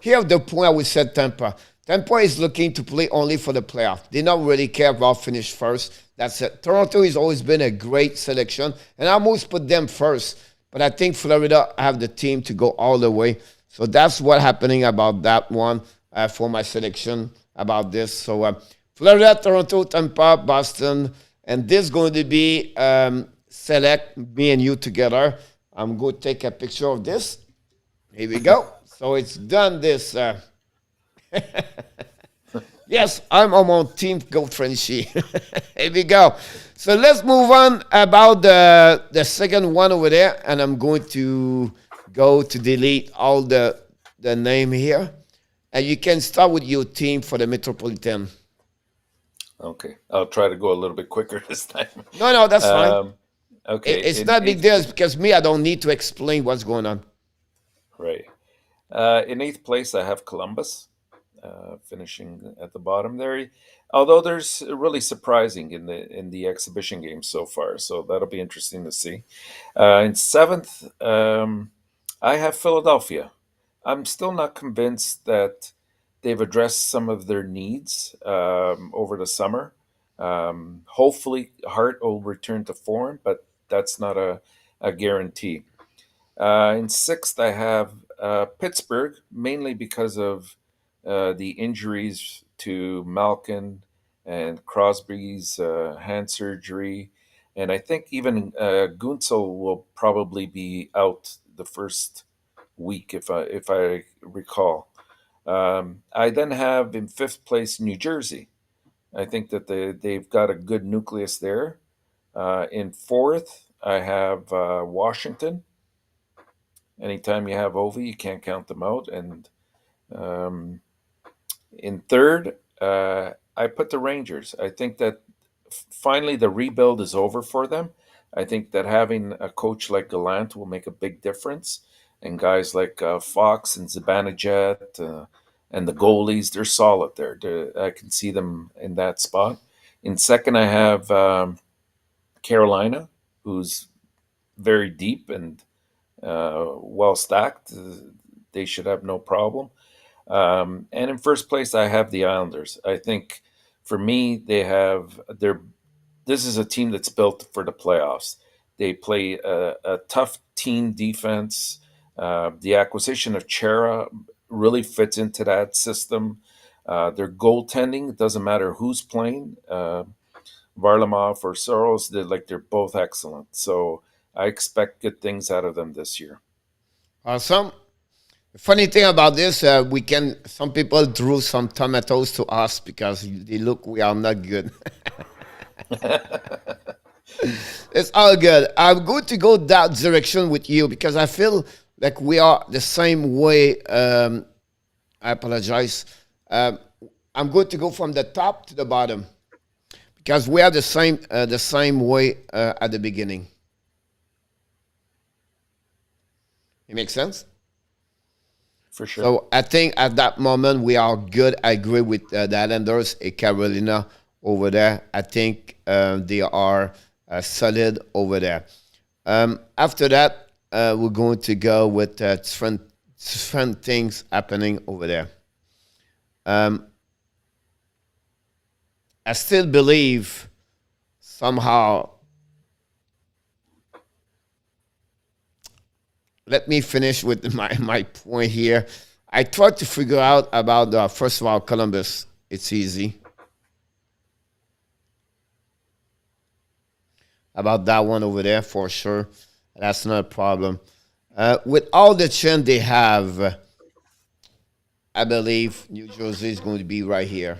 Here the point we said Tampa. Tampa is looking to play only for the playoff. They don't really care about finish first. That's it. Toronto has always been a great selection, and I almost put them first. But I think Florida have the team to go all the way. So that's what happening about that one for my selection about this. So Florida, Toronto, Tampa, Boston, and this is going to be select me and you together. I'm going to take a picture of this. Here we go. So it's done this. Yes, I'm on team Coach Frenchy. Here we go. So let's move on about the second one over there. And I'm going to go to delete all the name here. And you can start with your team for the Metropolitan. Okay, I'll try to go a little bit quicker this time. No, that's fine. Okay, It's not a big deal because me, I don't need to explain what's going on. right. In eighth place, I have Columbus, finishing at the bottom there. Although there's really surprising in the exhibition games so far, so that'll be interesting to see. In seventh, I have Philadelphia. I'm still not convinced that they've addressed some of their needs over the summer. Hopefully, Hart will return to form, but that's not a guarantee. In sixth, I have Pittsburgh, mainly because of the injuries to Malkin and Crosby's hand surgery. And I think even Gunsel will probably be out the first week, if I recall. I then have in fifth place New Jersey. I think that they've got a good nucleus there. In fourth, I have Washington. Anytime you have Ovi, you can't count them out. And um, in third, I put the Rangers. I think that finally the rebuild is over for them. I think that having a coach like Gallant will make a big difference. And guys like Fox and Zibanejad and the goalies, they're solid there. I can see them in that spot. In second, I have Carolina, who's very deep and well stacked. They should have no problem. And in first place, I have the Islanders. I think for me, this is a team that's built for the playoffs. They play a tough team defense. The acquisition of Chera really fits into that system. Their goaltending, it doesn't matter who's playing, Varlamov or Soros, they're both excellent. So I expect good things out of them this year. Awesome. The funny thing about this, some people drew some tomatoes to us because they look we are not good. It's all good. I'm going to go that direction with you because I feel like we are the same way. I apologize. I'm going to go from the top to the bottom because we are the same way at the beginning. It makes sense. For sure. So I think at that moment we are good. I agree with the Islanders, Carolina over there. I think they are solid over there. After that, we're going to go with different things happening over there. I still believe somehow. Let me finish with my point here. I tried to figure out about, first of all, Columbus. It's easy. About that one over there, for sure. That's not a problem. With all the chance they have, I believe New Jersey is going to be right here.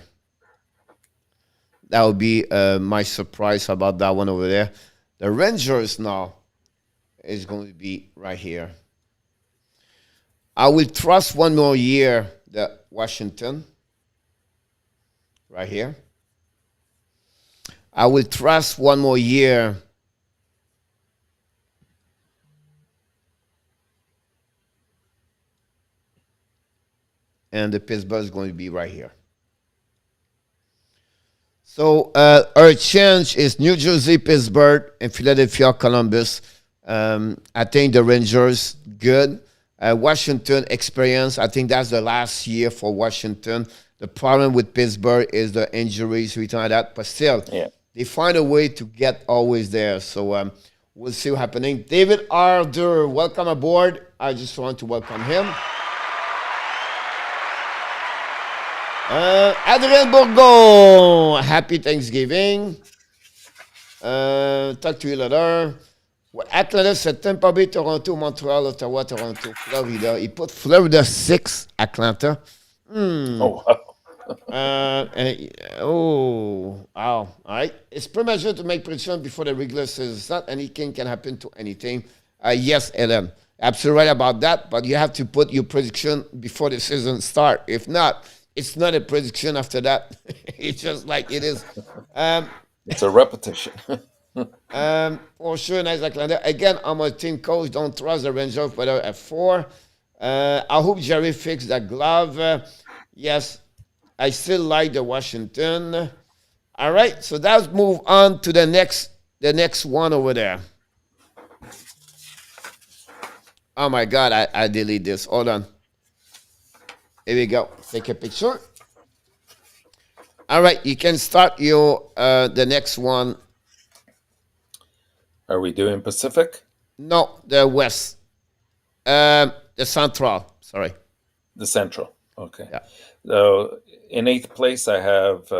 That would be my surprise about that one over there. The Rangers now is going to be right here. I will trust one more year the Washington right here. I will trust one more year and the Pittsburgh is going to be right here. So our change is New Jersey, Pittsburgh, and Philadelphia, Columbus. I think the Rangers good. Washington experience. I think that's the last year for Washington. The problem with Pittsburgh is the injuries, we like that. But still, Yeah. they find a way to get always there. So we'll see what's happening. David Arder, welcome aboard. I just want to welcome him. Adrien Bourgon, happy Thanksgiving. Talk to you later. Atlanta, c'est Tampa Bay, Toronto, Montreal, Ottawa, Toronto, Florida. He put Florida 6, Atlanta. Oh, wow. Oh, wow. All right. It's premature to make prediction before the regular season. It's not anything can happen to anything. Yes, Ellen. Absolutely right about that. But you have to put your prediction before the season start. If not, it's not a prediction after that. It's just like it is. It's a repetition. For sure, nice Atlanta. Again, I'm a team coach. Don't trust the Rangers for at 4. I hope Jerry fixed that glove. Yes, I still like the Washington. All right, so let's move on to the next one over there. Oh my God, I delete this. Hold on. Here we go. Take a picture. All right, you can start your the next one. Are we doing Pacific? No, the West. The Central. Sorry. The Central. Okay. Yeah. So in 8th place, I have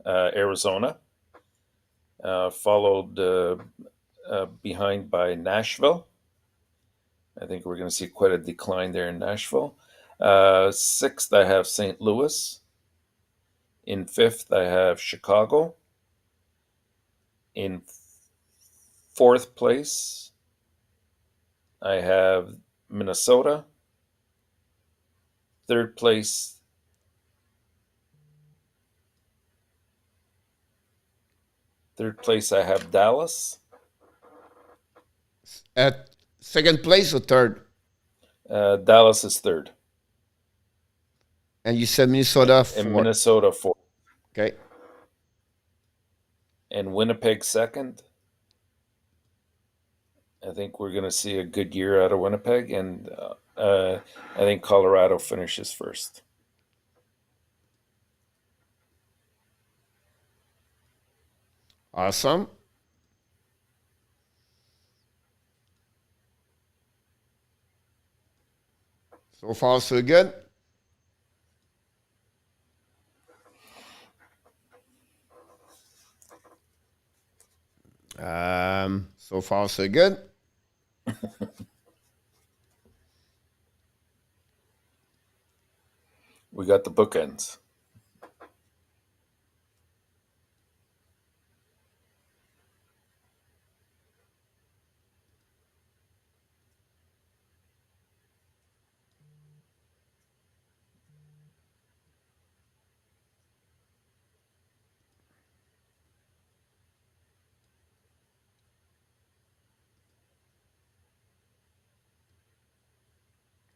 Arizona, followed behind by Nashville. I think we're going to see quite a decline there in Nashville. 6th, I have St. Louis. In 5th, I have Chicago. In 4th place, I have Minnesota. 3rd place, I have Dallas. At second place or third? Dallas is 3rd. And you said Minnesota fourth. And Minnesota 4th. Okay. And Winnipeg 2nd. I think we're going to see a good year out of Winnipeg. And I think Colorado finishes 1st. Awesome. So far, so good. So far, so good. We got the bookends.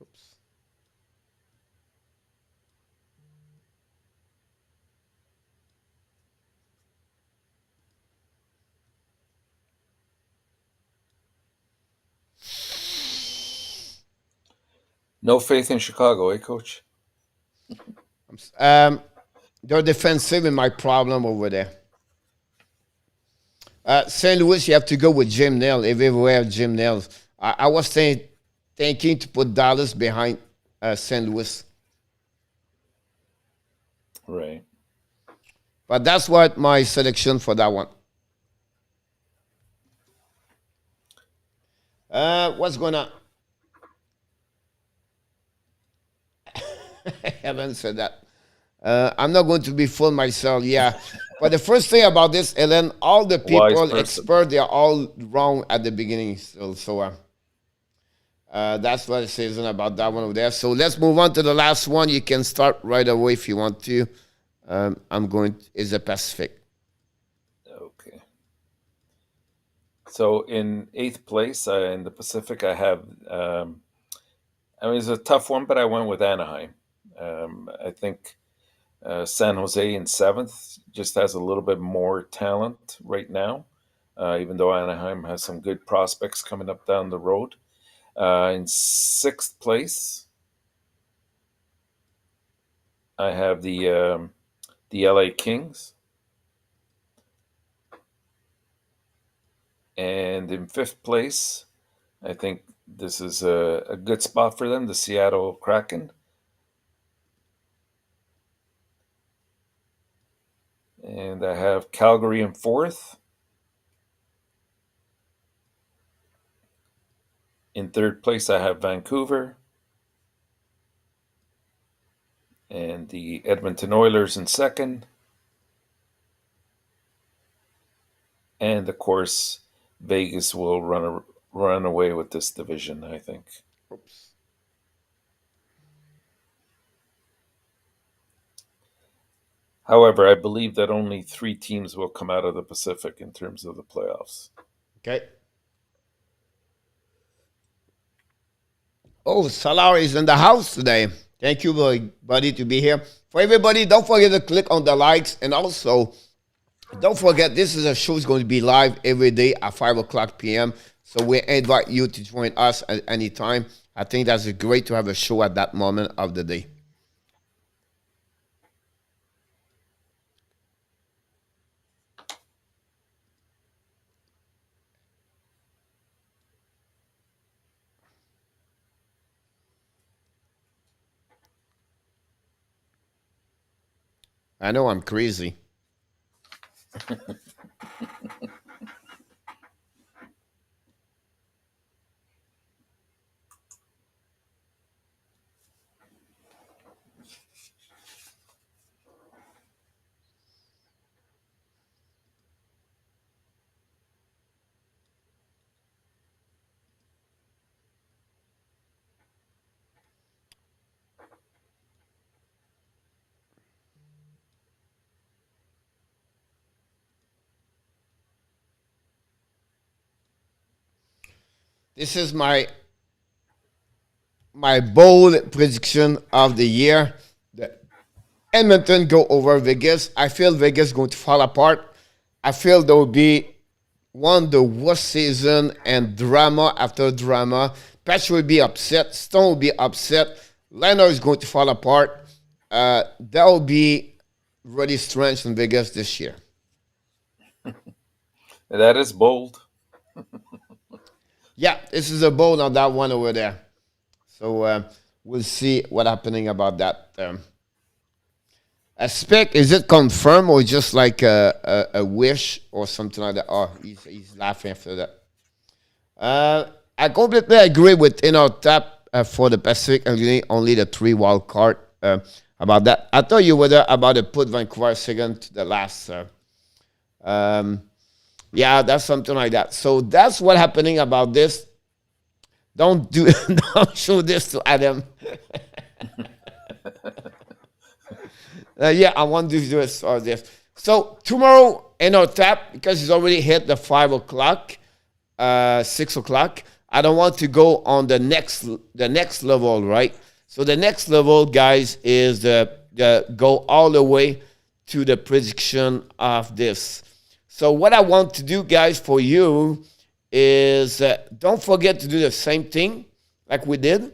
Oops. No faith in Chicago, eh, Coach? They're defensive in my problem over there. St. Louis, you have to go with Jim Nail. Everywhere, Jim Nails. I was thinking to put Dallas behind St. Louis. Right. But that's what my selection for that one. What's going on? I haven't said that. I'm not going to be full myself, yeah. But the first thing about this, Ellen, all the Wise people person. expert, they're all wrong at the beginning still. So that's what it says about that one over there. So let's move on to the last one. You can start right away if you want to. I'm going, is the Pacific. Okay. So in eighth place in the Pacific, I have. I mean, it's a tough one, but I went with Anaheim. I think San Jose in seventh just has a little bit more talent right now, even though Anaheim has some good prospects coming up down the road. In sixth place, I have the LA Kings, and in fifth place, I think this is a good spot for them, the Seattle Kraken, and I have Calgary in fourth. In third place, I have Vancouver and the Edmonton Oilers in second. And of course, Vegas will run away with this division, I think. Oops. However, I believe that only three teams will come out of the Pacific in terms of the playoffs. Okay. Oh, Salar is in the house today. Thank you, buddy, to be here. For everybody, don't forget to click on the likes. And also, don't forget, this is a show is going to be live every day at 5 o'clock p.m. So we invite you to join us at any time. I think that's great to have a show at that moment of the day. I know I'm crazy. This is my bold prediction of the year. The Edmonton go over Vegas. I feel Vegas going to fall apart. I feel there will be one the worst season and drama after drama. Patch will be upset. Stone will be upset. Leonard is going to fall apart. That will be really strange in Vegas this year. That is bold. Yeah, this is a bold on that one over there. So we'll see what happening about that. A spec, is it confirmed or just like a wish or something like that? Oh, he's laughing after that. I completely agree with Enortap for the Pacific, only the 3 wild card about that. I thought you were there about to put Vancouver second to the last. Yeah, that's something like that. So that's what happening about this. Don't don't show this to Adam. Yeah, I want to do this or this. So tomorrow in our tap, because it's already hit the 5 o'clock, 6 o'clock. I don't want to go on the next level, right? So the next level, guys, is the go all the way to the prediction of this. So what I want to do, guys, for you is don't forget to do the same thing like we did.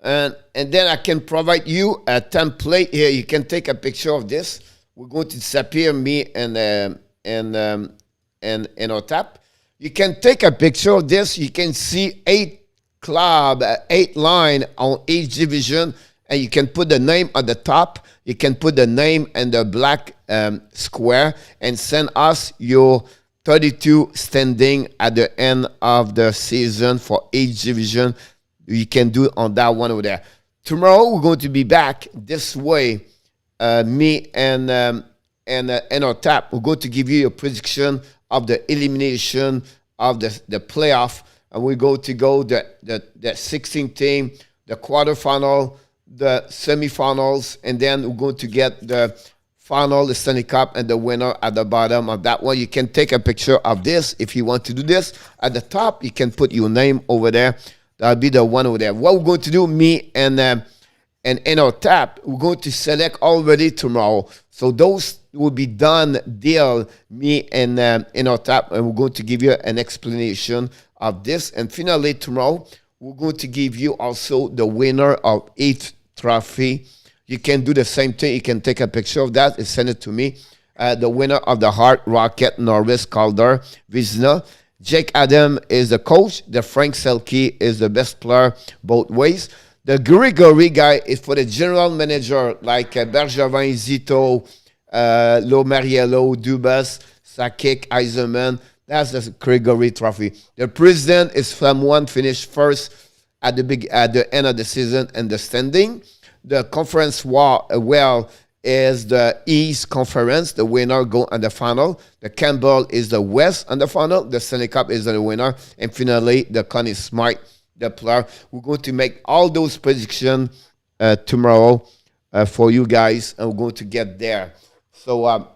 And then I can provide you a template here. You can take a picture of this. We're going to disappear me and our tap. You can take a picture of this. You can see 8 club, 8 line on each division, and you can put the name at the top. You can put the name and the black square and send us your 32 standing at the end of the season for each division. You can do it on that one over there. Tomorrow we're going to be back this way. Me and Enortap, we're going to give you a prediction of the elimination of the playoff, and we're going to go the 16 team, the quarterfinal, the semifinals, and then we're going to get the final, the Stanley Cup, and the winner at the bottom of that one. You can take a picture of this if you want to do this. At the top, you can put your name over there. That'll be the one over there. What we're going to do, me and Enortap, we're going to select already tomorrow. So those will be done deal, me and Enortap, and we're going to give you an explanation of this. And finally, tomorrow, we're going to give you also the winner of each trophy. You can do the same thing. You can take a picture of that and send it to me. The winner of the Hart, Rocket, Norris, Calder, Vizina. Jake Adam is the coach. The Frank Selke is the best player both ways. The Gregory guy is for the general manager, like Bergevin, Zito, Lo Mariello, Dubas, Sakic, Eisenman. That's the Gregory trophy. The president is someone finished first at the end of the season and the standing. The conference is the East Conference. The winner go on the final. The Campbell is the West on the final. The Stanley Cup is the winner. And finally, the Connie Smythe, the player. We're going to make all those predictions tomorrow for you guys, and we're going to get there. So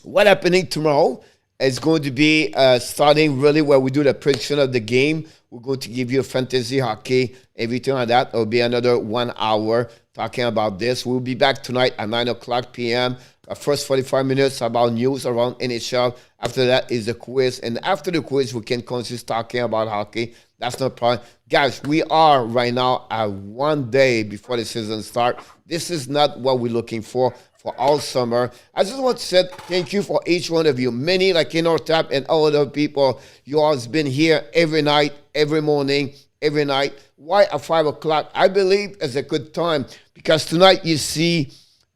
what happening tomorrow is going to be starting really where we do the prediction of the game. We're going to give you a fantasy hockey, everything like that. It'll be another 1 hour talking about this. We'll be back tonight at 9 o'clock p.m. First 45 minutes about news around NHL. After that is the quiz. And after the quiz, we can continue talking about hockey. That's no problem. Guys, we are right now at 1 day before the season starts. This is not what we're looking for all summer. I just want to say thank you for each one of you. Many, like Enortap and all other people, you all has been here every night, every morning, every night. Why at 5 o'clock? I believe it's a good time because tonight you see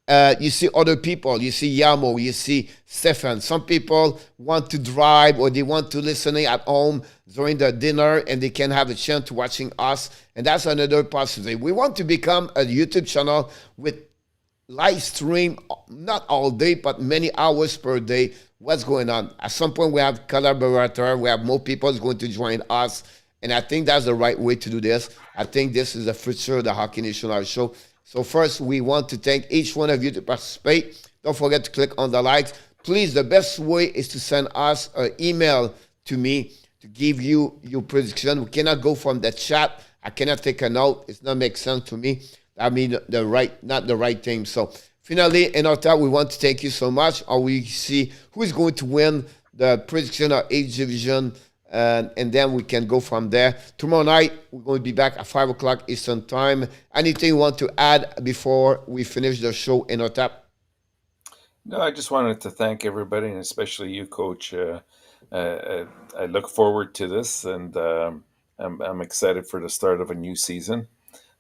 other people. You see Yamo, you see Stefan. Some people want to drive or they want to listen at home during the dinner and they can have a chance to watching us. And that's another possibility. We want to become a YouTube channel with live stream, not all day, but many hours per day. What's going on? At some point, we have collaborator. We have more people going to join us. And I think that's the right way to do this. I think this is the future of the Hockey Nation Live Show. So first, we want to thank each one of you to participate. Don't forget to click on the likes. Please, the best way is to send us an email to me to give you your prediction. We cannot go from the chat. I cannot take a note. It's not make sense to me. I mean, not the right thing. So finally, Enortap, we want to thank you so much. Or we see who is going to win the prediction of each division. And then we can go from there. Tomorrow night, we're going to be back at 5 o'clock Eastern Time. Anything you want to add before we finish the show, Enortap? No, I just wanted to thank everybody, and especially you, Coach. I look forward to this, and I'm excited for the start of a new season.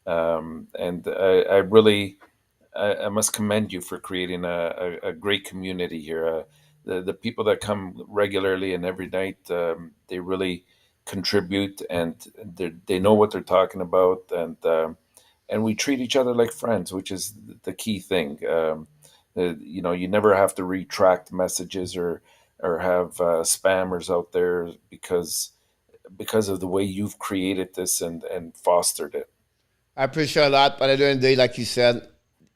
And I must commend you for creating a great community here. The people that come regularly and every night, they really contribute, and they know what they're talking about, and we treat each other like friends, which is the key thing. You never have to retract messages or have spammers out there because of the way you've created this and fostered it. I appreciate a lot, but at the end of the day, like you said,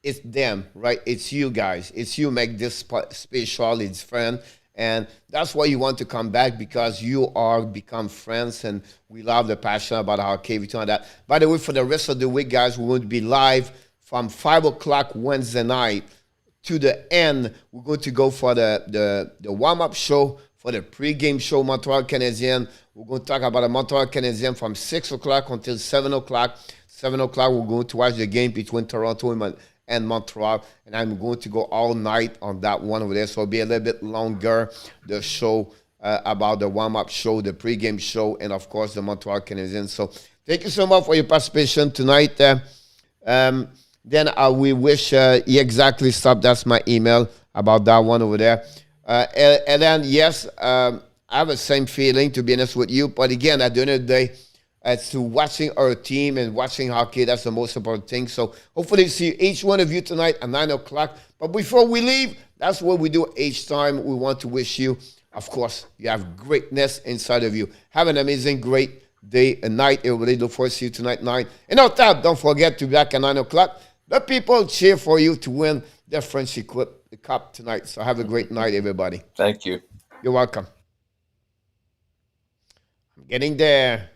it's them, right? It's you guys. It's you make this special, it's friend. And that's why you want to come back, because you are become friends and we love the passion about our KVT and that. By the way, for the rest of the week, guys, we're going to be live from 5 o'clock Wednesday night to the end. We're going to go for the warm-up show, for the pre-game show, Montreal Canadiens. We're going to talk about the Montreal Canadiens from 6 o'clock until 7 o'clock. 7 o'clock, we're going to watch the game between Toronto and Montreal, and I'm going to go all night on that one over there, so it'll be a little bit longer, the show about the warm-up show, the pre-game show, and of course the Montreal Canadiens. So thank you so much for your participation tonight. Then we wish exactly stop. That's my email about that one over there. And then yes, I have the same feeling, to be honest with you. But again, at the end of the day, as to watching our team and watching hockey, that's the most important thing. So hopefully see each one of you tonight at 9 o'clock. But before we leave, that's what we do each time. We want to wish you, of course, you have greatness inside of you. Have an amazing, great day and night. Everybody, look forward to see you tonight, 9. And on top, don't forget to be back at 9 o'clock. The people cheer for you to win the Frenchy Cup tonight. So have a great night, everybody. Thank you. You're welcome. I'm getting there.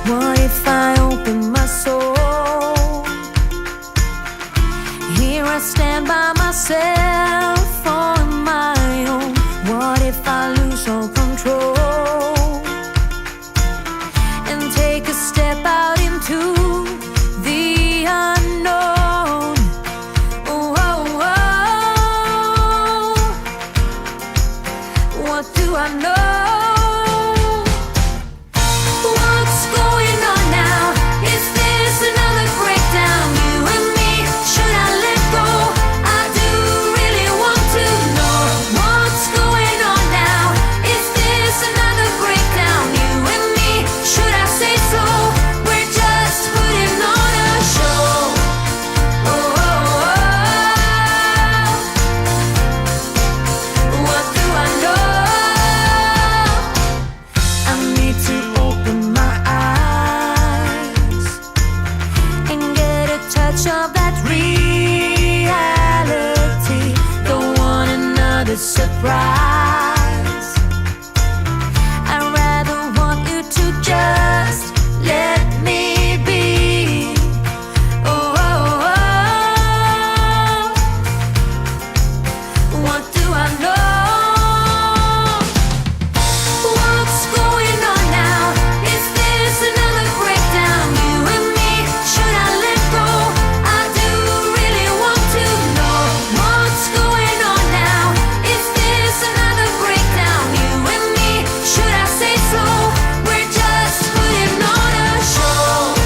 What if I open my soul? Here I stand by myself on my own. What if I lose all control and take a step out into the unknown? Oh, oh, oh. What do I know? Surprise. I'd rather want you to just let me be. Oh, oh, oh. What do I know? What's going on now? Is this another breakdown? You and me, should I let go? I do really want to know what's going on now. Is this another breakdown? You and me, should I say so? We're just putting on a show.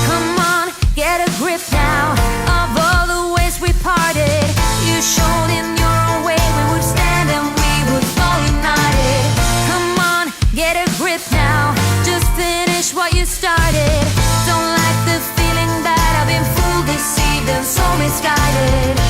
Come on, get a grip now of all the ways we parted. You showed in your own way we would stand and we would fall united. Come on, get a grip now. Just finish what you started. Don't like the feeling that I've been fooled, deceived, and so misguided.